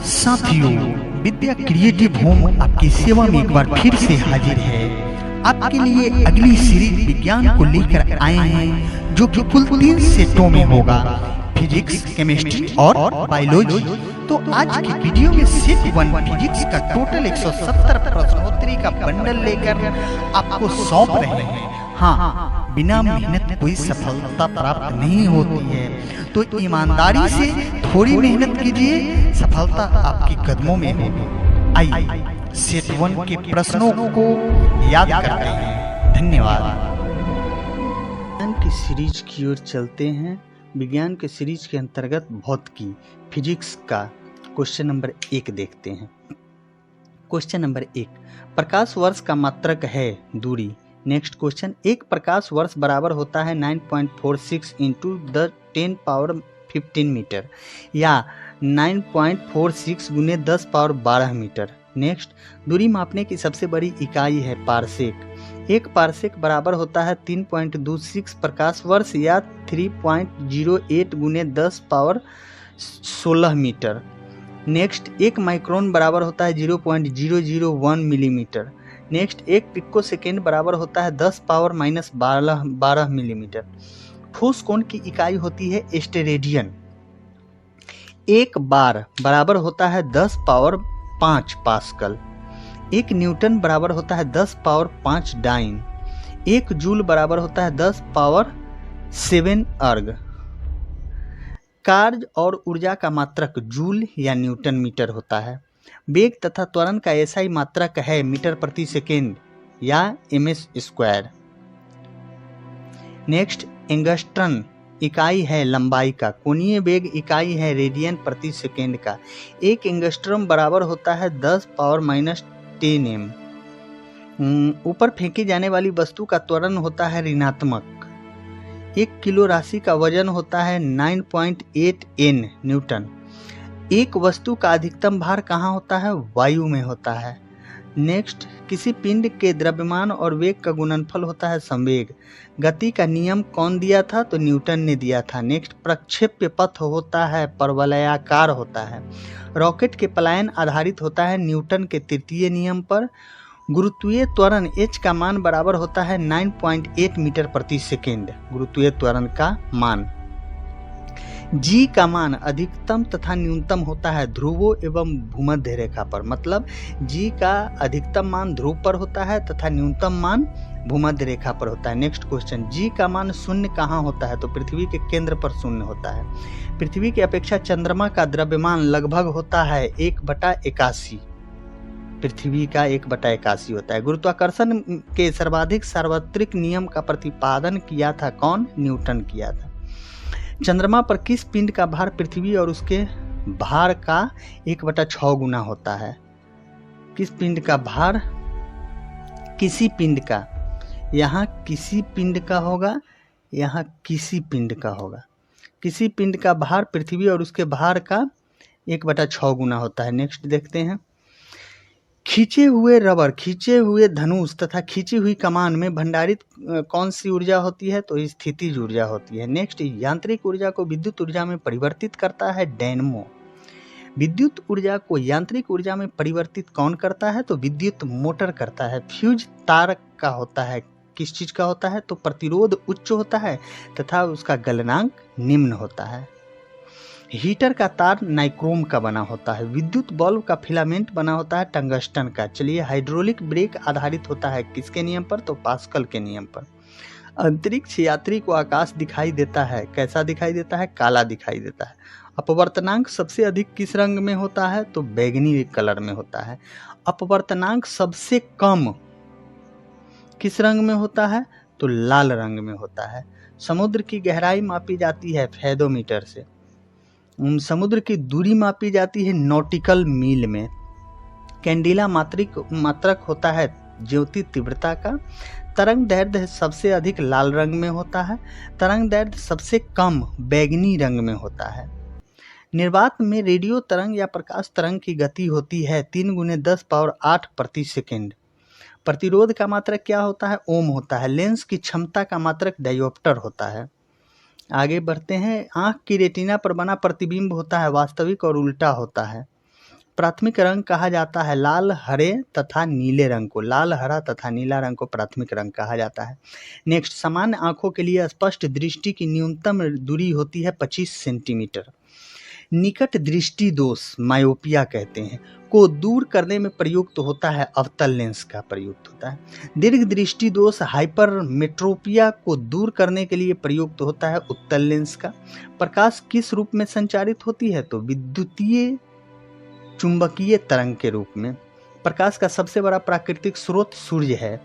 साथियों, विद्या creative home आपकी सेवा में एक बार फिर से हाजिर है। आपके लिए अगली सीरीज विज्ञान को लेकर आए हैं, जो कि कुल 3 सेटों में होगा, फिजिक्स, केमिस्ट्री और बायोलॉजी। तो आज की वीडियो में सेट 1 फिजिक्स का टोटल 170 प्रश्नोत्तरी का बंडल लेकर आपको सौंप रहे हैं। हाँ, बिना मेहनत कोई सफलता प्राप्त नहीं होती है, तो ईमानदारी से थोड़ी मेहनत कीजिए, सफलता आपके कदमों में होगी। आइए सेट 1 के प्रश्नों को याद करते हैं। धन्यवाद। विज्ञान की सीरीज की ओर चलते हैं। विज्ञान के सीरीज के अंतर्गत भौतिकी फिजिक्स का क्वेश्चन नंबर 1 देखते हैं। क्वेश्चन नंबर 1, प्रकाश वर्ष का मात्रक है दूरी। नेक्स्ट क्वेश्चन, एक प्रकाश वर्ष बराबर होता है 9.46 इंटू 10 पावर 15 मीटर या 9.46 गुने 10 पावर 12 मीटर। नेक्स्ट, दूरी मापने की सबसे बड़ी इकाई है पारसेक। एक पारसेक बराबर होता है 3.26 प्रकाश वर्ष या 3.08 गुने 10 पावर 16 मीटर। नेक्स्ट, एक माइक्रोन बराबर होता है 0.001 मिलीमीटर। नेक्स्ट, एक पिको सेकेंड बराबर होता है 10 पावर माइनस 12 मिलीमीटर। ठोस कोण की इकाई होती है स्टेरेडियन। एक बार बराबर होता है 10 पावर 5 पास्कल। एक न्यूटन बराबर होता है 10 पावर 5 डाइन। एक जूल बराबर होता है 10 पावर 7 अर्ग। कार्य और ऊर्जा का मात्रक जूल या न्यूटन मीटर होता है। वेग तथा त्वरण का एसआई मात्रक है मीटर प्रति सेकेंड या ms स्क्वायर। नेक्स्ट, एंगस्ट्रम इकाई है लंबाई का। कोणीय वेग इकाई है रेडियन प्रति सेकेंड का। एक एंगस्ट्रम बराबर होता है 10 पावर माइनस 10 m। ऊपर फेंकी जाने वाली वस्तु का त्वरण होता है ऋणात्मक। 1 किलो राशि का वजन होता है 9.8 n न्यूटन। एक वस्तु का अधिकतम भार कहाँ होता है? वायु में होता है। नेक्स्ट, किसी पिंड के द्रव्यमान और वेग का गुणनफल होता है संवेग। गति का नियम कौन दिया था? तो न्यूटन ने दिया था। नेक्स्ट, प्रक्षेप्य पथ होता है परवलयाकार होता है। रॉकेट के पलायन आधारित होता है न्यूटन के तृतीय नियम पर। गुरुत्वीय त्वरण h का मान बराबर होता है 9.8 मीटर प्रति सेकेंड। गुरुत्वीय त्वरण का मान। जी का मान अधिकतम तथा न्यूनतम होता है ध्रुवों एवं भूमध्य रेखा पर। मतलब जी का अधिकतम मान ध्रुव पर होता है तथा न्यूनतम मान भूमध्य रेखा पर होता है। नेक्स्ट क्वेश्चन, जी का मान शून्य कहाँ होता है? तो पृथ्वी के केंद्र पर शून्य होता है। पृथ्वी की अपेक्षा चंद्रमा का द्रव्यमान लगभग होता है 1/81। पृथ्वी का 1/81 होता है। गुरुत्वाकर्षण के सर्वाधिक सार्वत्रिक नियम का प्रतिपादन किया था कौन? न्यूटन किया था। चंद्रमा पर किस पिंड का भार पृथ्वी और उसके भार का 1/6 गुना होता है? किस पिंड का भार? किसी पिंड का। यहाँ किसी पिंड का होगा, यहाँ किसी पिंड का होगा। किसी पिंड का भार पृथ्वी और उसके भार का 1/6 गुना होता है। नेक्स्ट देखते हैं, खींचे हुए रबर, खींचे हुए धनुष तथा खींची हुई कमान में भंडारित कौन सी ऊर्जा होती है? तो स्थितिज ऊर्जा होती है। नेक्स्ट, यांत्रिक ऊर्जा को विद्युत ऊर्जा में परिवर्तित करता है डायनेमो। विद्युत ऊर्जा को यांत्रिक ऊर्जा में परिवर्तित कौन करता है? तो विद्युत मोटर करता है। फ्यूज तार का होता है, किस चीज का होता है? तो प्रतिरोध उच्च होता है तथा उसका गलनांक निम्न होता है। हीटर का तार नाइक्रोम का बना होता है। विद्युत बल्ब का फिलामेंट बना होता है टंगस्टन का। चलिए, हाइड्रोलिक ब्रेक आधारित होता है किसके नियम पर? तो पास्कल के नियम पर। अंतरिक्ष यात्री को आकाश दिखाई देता है, कैसा दिखाई देता है? काला दिखाई देता है। अपवर्तनांक सबसे अधिक किस रंग में होता है? तो बैगनी कलर में होता है। अपवर्तनांक सबसे कम किस रंग में होता है? तो लाल रंग में होता है। समुद्र की गहराई मापी जाती है फेदोमीटर से। समुद्र की दूरी मापी जाती है नॉटिकल मील में। कैंडिला मात्रक होता है ज्योति तीव्रता का। तरंग दैर्ध्य सबसे अधिक लाल रंग में होता है। तरंग दैर्ध्य सबसे कम बैगनी रंग में होता है। निर्वात में रेडियो तरंग या प्रकाश तरंग की गति होती है 3 गुने 10 पावर 8 प्रति सेकेंड। प्रतिरोध का मात्रक क्या होता है? ओम होता है। लेंस की क्षमता का मात्रक डायोप्टर होता है। आगे बढ़ते हैं। आँख की रेटिना पर बना प्रतिबिंब होता है वास्तविक और उल्टा होता है। प्राथमिक रंग कहा जाता है लाल, हरे तथा नीले रंग को। लाल, हरा तथा नीला रंग को प्राथमिक रंग कहा जाता है। नेक्स्ट, सामान्य आंखों के लिए स्पष्ट दृष्टि की न्यूनतम दूरी होती है 25 सेंटीमीटर। निकट दृष्टि दोष, मायोपिया कहते हैं, को दूर करने में प्रयुक्त होता है अवतल लेंस का प्रयुक्त होता है। दीर्घ दृष्टि दोष, हाइपरमेट्रोपिया, को दूर करने के लिए प्रयुक्त होता है उत्तल लेंस का। प्रकाश किस रूप में संचारित होती है? तो विद्युतीय चुंबकीय तरंग के रूप में। प्रकाश का सबसे बड़ा प्राकृतिक स्रोत सूर्य है।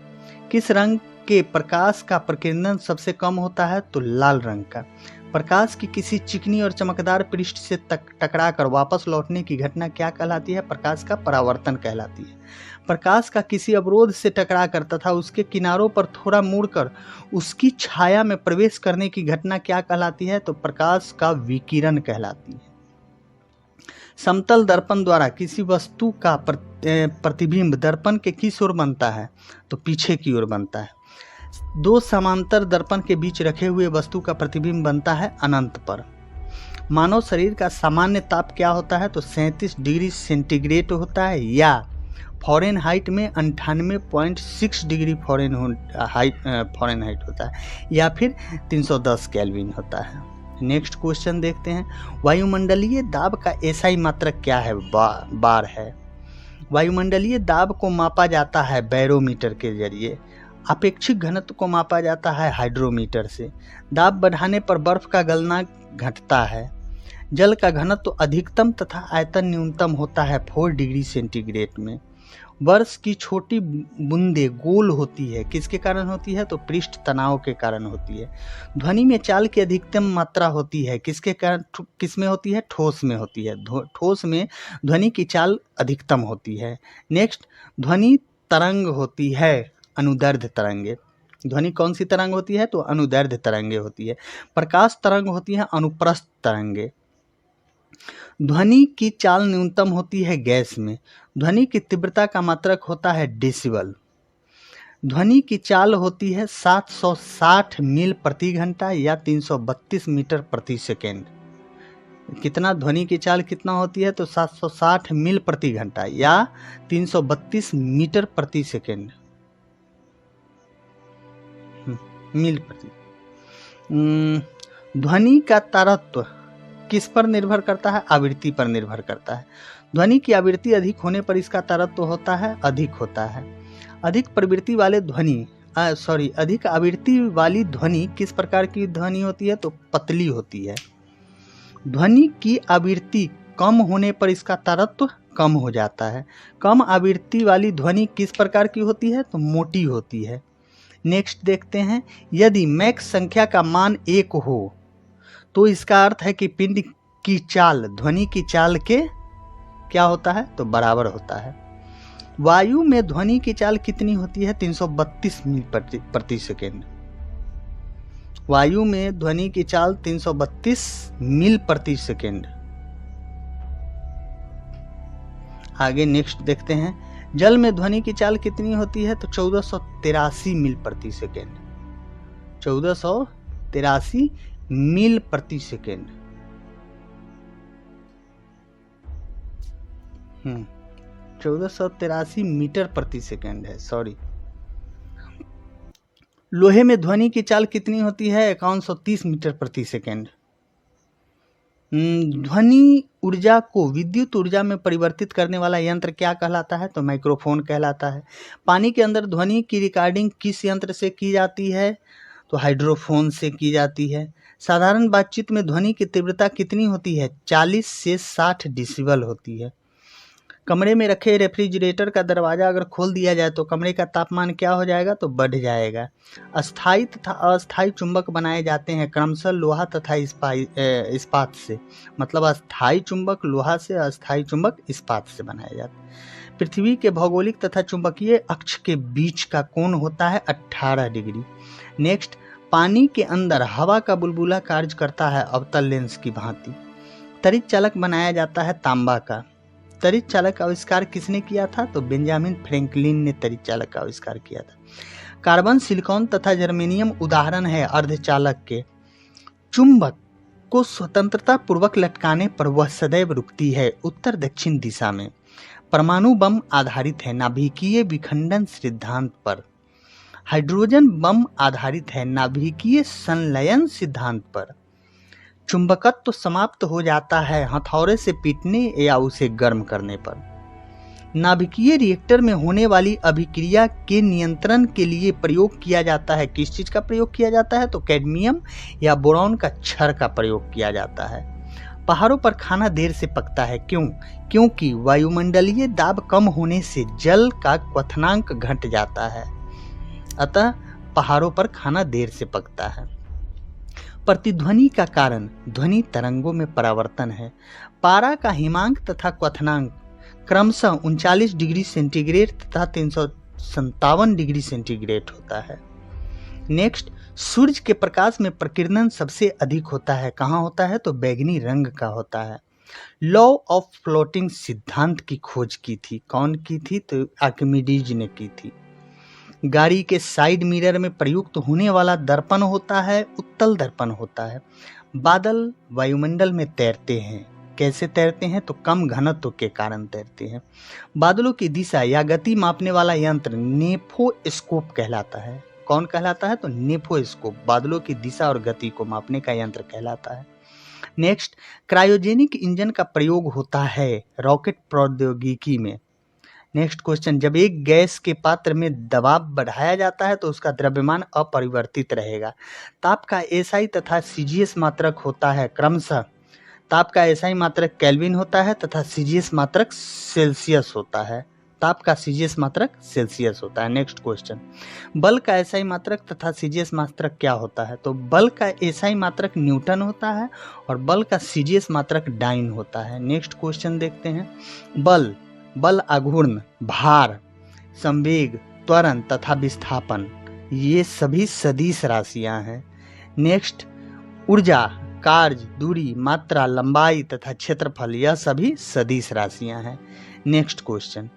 किस रंग के प्रकाश का प्रकीर्णन सबसे कम होता है? तो लाल रंग का। प्रकाश की किसी चिकनी और चमकदार पृष्ठ से टकराकर वापस लौटने की घटना क्या कहलाती है? प्रकाश का परावर्तन कहलाती है। प्रकाश का किसी अवरोध से टकराकर तथा उसके किनारों पर थोड़ा मुड़कर उसकी छाया में प्रवेश करने की घटना क्या कहलाती है? तो प्रकाश का विकिरण कहलाती है। समतल दर्पण द्वारा किसी वस्तु का प्रतिबिंब दर्पण के किस ओर बनता है? तो पीछे की ओर बनता है। दो समांतर दर्पण के बीच रखे हुए वस्तु का प्रतिबिंब बनता है अनंत पर। मानव शरीर का सामान्य ताप क्या होता है? तो 37 डिग्री सेंटीग्रेड होता है, या फ़ारेनहाइट में 98.6 डिग्री फ़ारेनहाइट होता है, या फिर 310 केल्विन होता है। नेक्स्ट क्वेश्चन देखते हैं। वायुमंडलीय दाब का एसआई मात्रक क्या है? बार है। वायुमंडलीय दाब को मापा जाता है बैरोमीटर के जरिए। अपेक्षित घनत्व को मापा जाता है हाइड्रोमीटर से। दाब बढ़ाने पर बर्फ का गलना घटता है। जल का घनत्व अधिकतम तथा आयतन न्यूनतम होता है 4 डिग्री सेंटीग्रेड में। वर्ष की छोटी बूंदे गोल होती है, किसके कारण होती है? तो पृष्ठ तनाव के कारण होती है। ध्वनि में चाल की अधिकतम मात्रा होती है, किसके कारण? किसमें होती है? ठोस में होती है। ठोस में ध्वनि की चाल अधिकतम होती है। नेक्स्ट, ध्वनि तरंग होती है अनुदैर्ध्य तरंगे। ध्वनि कौन सी तरंग होती है? तो अनुदैर्ध्य तरंगे होती है। प्रकाश तरंग होती है अनुप्रस्थ तरंगे। ध्वनि की चाल न्यूनतम होती है गैस में। ध्वनि की तीव्रता का मात्रक होता है डेसिबल। ध्वनि की चाल होती है 760 मील प्रति घंटा या 332 मीटर प्रति सेकेंड। कितना ध्वनि की चाल कितना होती है? तो 760 मील प्रति घंटा या 332 मीटर प्रति सेकेंड, मील प्रति। ध्वनि का तारतम्य किस पर निर्भर करता है? आवृत्ति पर निर्भर करता है। ध्वनि की आवृत्ति अधिक होने पर इसका तारतम्य होता है अधिक होता है। अधिक आवृत्ति वाली ध्वनि किस प्रकार की ध्वनि होती है? तो पतली होती है। ध्वनि की आवृत्ति कम होने पर इसका तारतम्य कम हो जाता है। कम आवृत्ति वाली ध्वनि किस प्रकार की होती है? तो मोटी होती है। नेक्स्ट देखते हैं। यदि मैक्स संख्या का मान 1 हो तो इसका अर्थ है कि पिंड की चाल ध्वनि की चाल के क्या होता है? तो बराबर होता है। वायु में ध्वनि की चाल कितनी होती है? 332 मील प्रति सेकेंड। वायु में ध्वनि की चाल 332 मील प्रति सेकेंड। आगे नेक्स्ट देखते हैं। जल में ध्वनि की चाल कितनी होती है? तो 1483 मील प्रति सेकेंड। 1483 मील प्रति सेकेंड। 1483 मीटर प्रति सेकेंड है, सॉरी। लोहे में ध्वनि की चाल कितनी होती है? 5130 मीटर प्रति सेकेंड। ध्वनि ऊर्जा को विद्युत ऊर्जा में परिवर्तित करने वाला यंत्र क्या कहलाता है? तो माइक्रोफोन कहलाता है। पानी के अंदर ध्वनि की रिकॉर्डिंग किस यंत्र से की जाती है? तो हाइड्रोफोन से की जाती है। साधारण बातचीत में ध्वनि की तीव्रता कितनी होती है? 40 से 60 डेसिबल होती है। कमरे में रखे रेफ्रिजरेटर का दरवाज़ा अगर खोल दिया जाए तो कमरे का तापमान क्या हो जाएगा? तो बढ़ जाएगा। अस्थायी तथा अस्थायी चुंबक बनाए जाते हैं क्रमशः लोहा तथा इस्पात से। मतलब अस्थायी चुंबक लोहा से, अस्थायी चुंबक इस्पात से बनाए जाते हैं। पृथ्वी के भौगोलिक तथा चुंबकीय अक्ष के बीच का कोण होता है 18 डिग्री। नेक्स्ट, पानी के अंदर हवा का बुलबुला कार्य करता है अवतल लेंस की भांति। तरित चालक बनाया जाता है तांबा का। तरित चालक का आविष्कार किसने किया था? तो बेंजामिन फ्रैंकलिन ने तरित चालक का आविष्कार किया था। कार्बन, सिलिकॉन तथा जर्मेनियम उदाहरण है अर्धचालक के। चुंबक उसको स्वतंत्रता पूर्वक लटकाने पर वह सदैव रुकती है उत्तर दक्षिण दिशा में। परमाणु बम आधारित है नाभिकीय विखंडन सिद्धांत पर। हाइड्रोजन बम आधारित है नाभिकीय संलयन सिद्धांत पर। चुंबकत्व तो समाप्त हो जाता है हथौड़े से पीटने या उसे गर्म करने पर। नाभिकीय रिएक्टर में होने वाली अभिक्रिया के नियंत्रण के लिए प्रयोग किया जाता है। किस चीज का प्रयोग किया जाता है? तो कैडमियम या बोरॉन का क्षार का प्रयोग किया जाता है। पहाड़ों पर खाना देर से पकता है, क्यों? क्योंकि वायुमंडलीय दाब कम होने से जल का क्वथनांक घट जाता है, अतः पहाड़ों पर खाना देर से पकता है। प्रतिध्वनि का कारण ध्वनि तरंगों में परावर्तन है। पारा का हिमांक तथा क्वथनांक क्रमशः 39 डिग्री सेंटीग्रेड तथा 357 डिग्री सेंटीग्रेड होता है। नेक्स्ट, सूर्य के प्रकाश में प्रकीर्णन सबसे अधिक होता है। कहाँ होता है? तो बैगनी रंग का होता है। लॉ ऑफ फ्लोटिंग सिद्धांत की खोज की थी। कौन की थी? तो आर्किमिडीज ने की थी। गाड़ी के साइड मिरर में प्रयुक्त होने वाला दर्पण होता है उत्तल दर्पण होता है। बादल वायुमंडल में तैरते हैं। कैसे तैरते हैं? तो कम घनत्व के कारण तैरते हैं। बादलों की दिशा या गति मापने वाला यंत्र नेफोस्कोप कहलाता है। कौन कहलाता है? तो नेफोस्कोप बादलों की दिशा और गति को मापने का यंत्र कहलाता है। नेक्स्ट, क्रायोजेनिक इंजन का प्रयोग होता है रॉकेट प्रौद्योगिकी में। नेक्स्ट क्वेश्चन, जब एक गैस के पात्र में दबाव बढ़ाया जाता है तो उसका द्रव्यमान अपरिवर्तित रहेगा। ताप का एसआई तथा सीजीएस मात्रक होता है क्रमशः। ताप का एसआई मात्रक केल्विन होता है तथा सीजीएस मात्रक सेल्सियस होता है। ताप का सीजीएस मात्रक सेल्सियस होता है। नेक्स्ट क्वेश्चन, बल का एसआई मात्रक तथा सीजीएस मात्रक क्या होता है? तो बल का एसआई मात्रक न्यूटन होता है और बल का सीजीएस मात्रक डाइन होता है। नेक्स्ट क्वेश्चन देखते हैं। बल आघूर्ण, भार, संवेग, त्वरण तथा विस्थापन ये सभी सदिश राशियां हैं। नेक्स्ट, ऊर्जा, कार्य, दूरी, मात्रा, लंबाई तथा क्षेत्रफल यह सभी सदिश राशियां हैं। नेक्स्ट क्वेश्चन,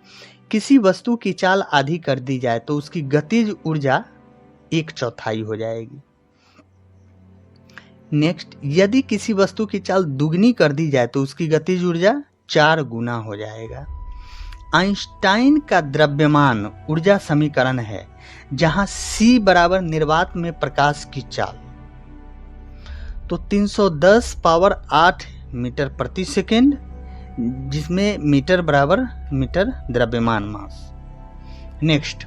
किसी वस्तु की चाल आधी कर दी जाए तो उसकी गतिज ऊर्जा 1/4 हो जाएगी। नेक्स्ट, यदि किसी वस्तु की चाल दुगनी कर दी जाए तो उसकी गतिज ऊर्जा 4 गुना हो जाएगा। आइंस्टाइन का द्रव्यमान ऊर्जा समीकरण है जहां C बराबर निर्वात में प्रकाश की चाल, तो 310 पावर 8 मीटर प्रति सेकेंड, जिसमें मीटर बराबर मीटर द्रव्यमान मास। नेक्स्ट,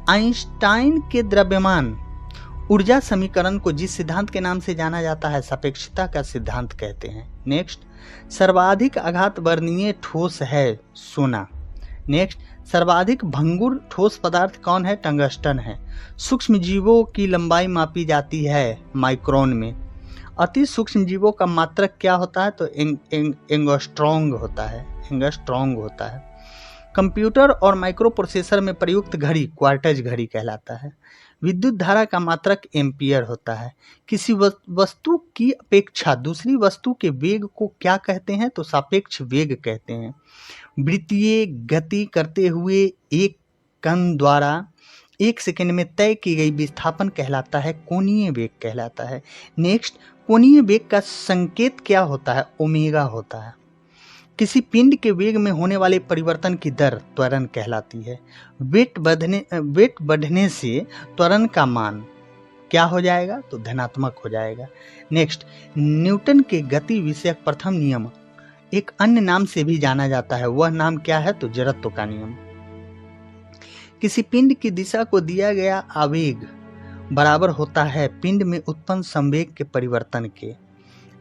आइंस्टाइन के द्रव्यमान ऊर्जा समीकरण को जिस सिद्धांत के नाम से जाना जाता है सापेक्षता का सिद्धांत कहते हैं। नेक्स्ट, सर्वाधिक आघात वर्णीय ठोस है सोना। नेक्स्ट, सर्वाधिक भंगुर ठोस पदार्थ कौन है? टंगस्टन है। सूक्ष्म जीवों की लंबाई मापी जाती है माइक्रोन में। अति सूक्ष्म जीवों का मात्रक क्या होता है? तो एंगस्ट्रॉन्ग होता है। एंगस्ट्रॉन्ग होता है। कंप्यूटर और माइक्रो प्रोसेसर में प्रयुक्त घड़ी क्वार्टज घड़ी कहलाता है। विद्युत धारा का मात्रक एम्पियर होता है। किसी वस्तु की अपेक्षा दूसरी वस्तु के वेग को क्या कहते हैं? तो सापेक्ष वेग कहते हैं। वृत्तीय गति करते हुए एक कण द्वारा 1 सेकंड में तय की गई विस्थापन कहलाता है कोणीय वेग कहलाता है। नेक्स्ट, कोणीय वेग का संकेत क्या होता है? ओमेगा होता है। किसी पिंड के वेग में होने वाले परिवर्तन की दर त्वरण कहलाती है। वेट बढ़ने से त्वरण का मान क्या हो जाएगा? तो धनात्मक हो जाएगा। नेक्स्ट, न्यूटन के गति विषयक प्रथम नियम एक अन्य नाम से भी जाना जाता है। वह नाम क्या है? तो जड़त्व का नियम। किसी पिंड की दिशा को दिया गया आवेग बराबर होता है पिंड में उत्पन्न संवेग के परिवर्तन के।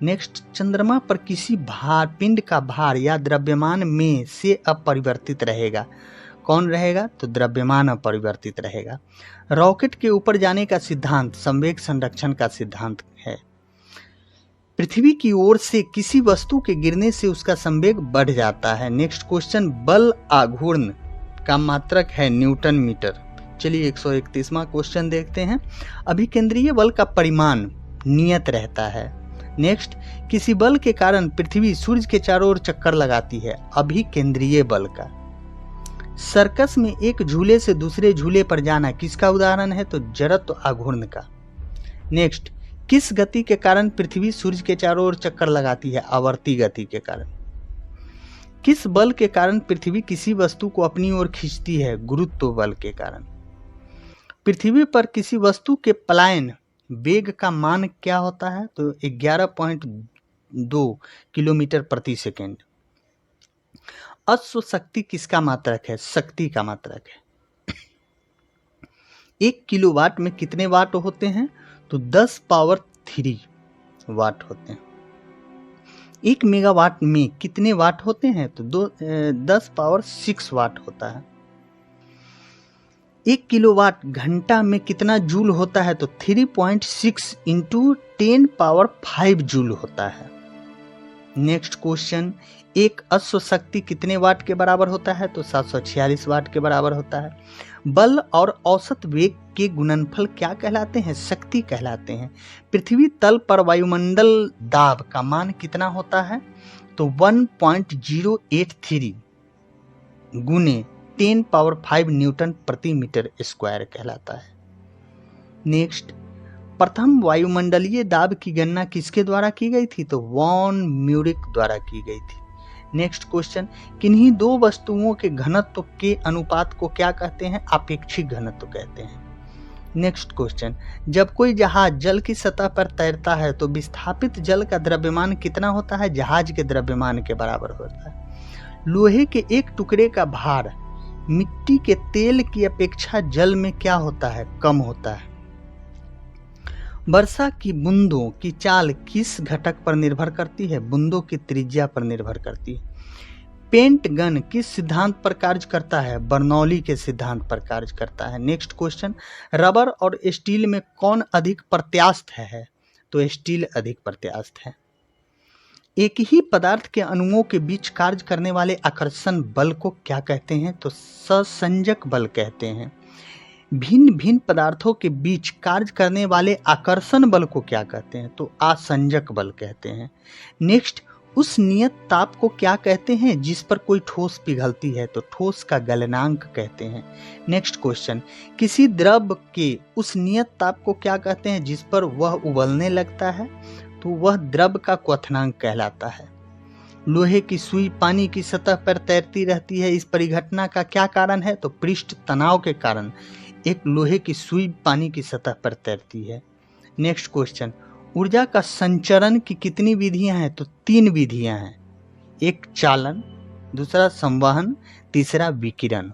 नेक्स्ट, चंद्रमा पर किसी पिंड का भार या द्रव्यमान में से अपरिवर्तित रहेगा। कौन रहेगा? तो द्रव्यमान अपरिवर्तित रहेगा। रॉकेट के ऊपर जाने का सिद्धांत संवेग संरक्षण का सिद्धांत है। पृथ्वी की ओर से किसी वस्तु के गिरने से उसका संवेग बढ़ जाता है। नेक्स्ट क्वेश्चन, बल आघूर्ण का मात्रक है न्यूटन मीटर। चलिए 131वां क्वेश्चन देखते हैं। अभिकेंद्रीय बल का परिमाण नियत रहता है। नेक्स्ट, किसी बल के कारण पृथ्वी सूर्य के चारों ओर चक्कर लगाती है। अभिकेंद्रीय बल का। सर्कस में एक झूले से दूसरे झूले पर जाना किसका उदाहरण है? तो जड़त्व आघूर्ण का। नेक्स्ट, किस गति के कारण पृथ्वी सूर्य के चारों ओर चक्कर लगाती है? आवर्ती गति के कारण। किस बल के कारण पृथ्वी किसी वस्तु को अपनी ओर खींचती है? गुरुत्व बल के कारण। पृथ्वी पर किसी वस्तु के पलायन वेग का मान क्या होता है? तो 11.2 किलोमीटर प्रति सेकेंड। अश्व शक्ति किसका मात्रक है? शक्ति का मात्रक है। 1 किलोवाट में कितने वाट होते हैं? तो 10 पावर 3 वाट होते हैं। 1 मेगावाट में कितने वाट होते हैं? तो 10 पावर 6 वाट होता है। 1 किलोवाट घंटा में कितना जूल होता है? तो 3.6 इंटू 10 पावर 5 जूल होता है। नेक्स्ट क्वेश्चन, एक अश्व शक्ति कितने वाट के बराबर होता है? तो 746 वाट के बराबर होता है। बल और औसत वेग के गुणनफल क्या कहलाते हैं? शक्ति कहलाते हैं। पृथ्वी तल पर वायुमंडल दाब का मान कितना होता है? तो 1.083 गुने 10 पावर 5 न्यूटन प्रति मीटर स्क्वायर कहलाता है। नेक्स्ट, प्रथम वायुमंडलीय दाब की गणना किसके द्वारा की गई थी? तो वॉन म्यूरिक द्वारा की गई थी। नेक्स्ट क्वेश्चन, किन्हीं दो वस्तुओं के घनत्व के अनुपात को क्या कहते हैं? आपेक्षिक घनत्व कहते हैं। नेक्स्ट क्वेश्चन, जब कोई जहाज जल की सतह पर तैरता है तो विस्थापित जल का द्रव्यमान कितना होता है? जहाज के द्रव्यमान के बराबर होता है। लोहे के एक टुकड़े का भार मिट्टी के तेल की अपेक्षा जल में क्या होता है? कम होता है। वर्षा की बूंदों की चाल किस घटक पर निर्भर करती है? बूंदों की त्रिज्या पर निर्भर करती है। पेंट गन किस सिद्धांत पर कार्य करता है? बर्नौली के सिद्धांत पर कार्य करता है। नेक्स्ट क्वेश्चन, रबर और स्टील में कौन अधिक प्रत्यास्थ है? तो स्टील अधिक प्रत्यास्थ है। एक ही पदार्थ के अणुओं के बीच कार्य करने वाले आकर्षण बल को क्या कहते हैं? तो सहसंजक बल कहते हैं। भिन्न भिन्न पदार्थों के बीच कार्य करने वाले आकर्षण बल को क्या कहते हैं? तो आसंजक बल कहते हैं। नेक्स्ट, उस नियत ताप को क्या कहते हैं जिस पर कोई ठोस पिघलती है? तो ठोस का गलनांक कहते हैं। नेक्स्ट क्वेश्चन, किसी द्रव के उस नियत ताप को क्या कहते हैं जिस पर वह उबलने लगता है? तो वह द्रव का क्वथनांक कहलाता है। लोहे की सुई पानी की सतह पर तैरती रहती है, इस परिघटना का क्या कारण है? तो पृष्ठ तनाव के कारण एक लोहे की सुई पानी की सतह पर तैरती है। नेक्स्ट क्वेश्चन, ऊर्जा का संचरण की कितनी विधियां हैं? तो 3 विधियां हैं। एक चालन, दूसरा संवहन, तीसरा विकिरण।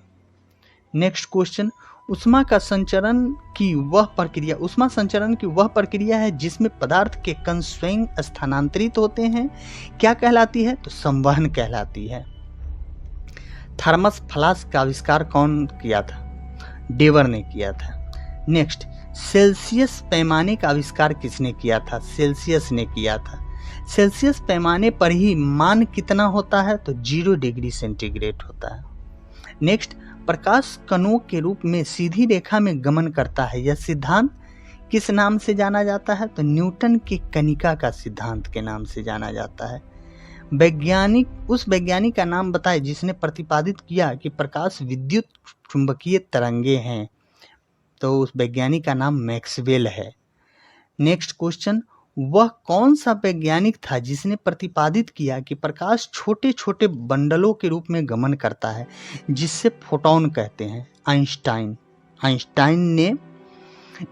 नेक्स्ट क्वेश्चन, उष्मा संचरण की वह प्रक्रिया है जिसमें पदार्थ के कण स्वयं स्थानांतरित होते हैं, क्या कहलाती है? तो संवहन कहलाती है। थर्मस फ्लास्क का आविष्कार कौन किया था? डेवर ने किया था। नेक्स्ट, सेल्सियस पैमाने का आविष्कार किसने किया था? सेल्सियस ने किया था। सेल्सियस पैमाने पर ही मान कितना होता है? तो 0 डिग्री सेंटीग्रेड होता है। नेक्स्ट, प्रकाश कणों के रूप में सीधी रेखा में गमन करता है, यह सिद्धांत किस नाम से जाना जाता है? तो न्यूटन के कणिका का सिद्धांत के नाम से जाना जाता है। उस वैज्ञानिक का नाम बताएं जिसने प्रतिपादित किया कि प्रकाश विद्युत चुंबकीय तरंगे हैं। तो उस वैज्ञानिक का नाम मैक्सवेल है। नेक्स्ट क्वेश्चन, वह कौन सा वैज्ञानिक था जिसने प्रतिपादित किया कि प्रकाश छोटे छोटे बंडलों के रूप में गमन करता है, जिससे फोटोन कहते हैं? आइंस्टाइन ने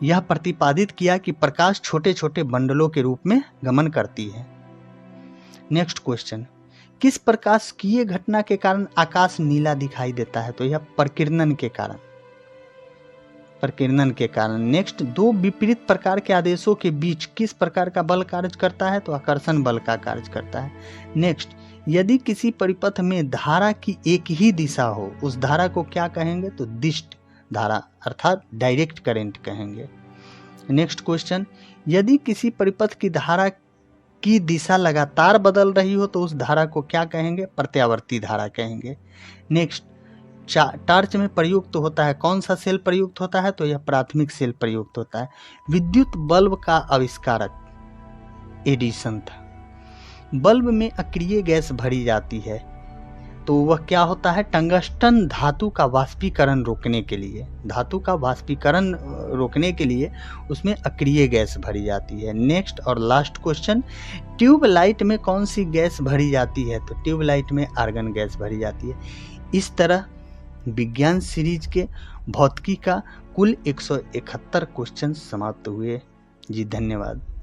यह प्रतिपादित किया कि प्रकाश छोटे छोटे बंडलों के रूप में गमन करती है। नेक्स्ट क्वेश्चन, किस प्रकाशिकीय घटना के कारण आकाश नीला दिखाई देता है? तो यह प्रकीर्णन के कारण। नेक्स्ट, दो विपरीत प्रकार के आदेशों के बीच किस प्रकार का बल कार्य करता है? तो आकर्षण बल का कार्य करता है। नेक्स्ट, यदि किसी परिपथ में धारा की एक ही दिशा हो, उस धारा को क्या कहेंगे? तो दिष्ट धारा अर्थात डायरेक्ट करंट कहेंगे। नेक्स्ट क्वेश्चन, यदि किसी परिपथ की धारा की दिशा लगातार बदल रही हो तो उस धारा को क्या कहेंगे? प्रत्यावर्ती धारा कहेंगे। नेक्स्ट, टॉर्च में प्रयुक्त होता है, कौन सा सेल प्रयुक्त होता है? तो यह प्राथमिक सेल प्रयुक्त होता है। विद्युत बल्ब का आविष्कारक एडिसन था। बल्ब में अक्रिय गैस भरी जाती है तो वह क्या होता है, टंगस्टन धातु का वाष्पीकरण रोकने के लिए, धातु का वाष्पीकरण रोकने के लिए उसमें अक्रिय गैस भरी जाती है। नेक्स्ट और लास्ट क्वेश्चन, ट्यूबलाइट में कौन सी गैस भरी जाती है, तो ट्यूबलाइट में आर्गन गैस भरी जाती है। इस तरह विज्ञान सीरीज के भौतिकी का कुल 171 क्वेश्चन समाप्त हुए। जी धन्यवाद।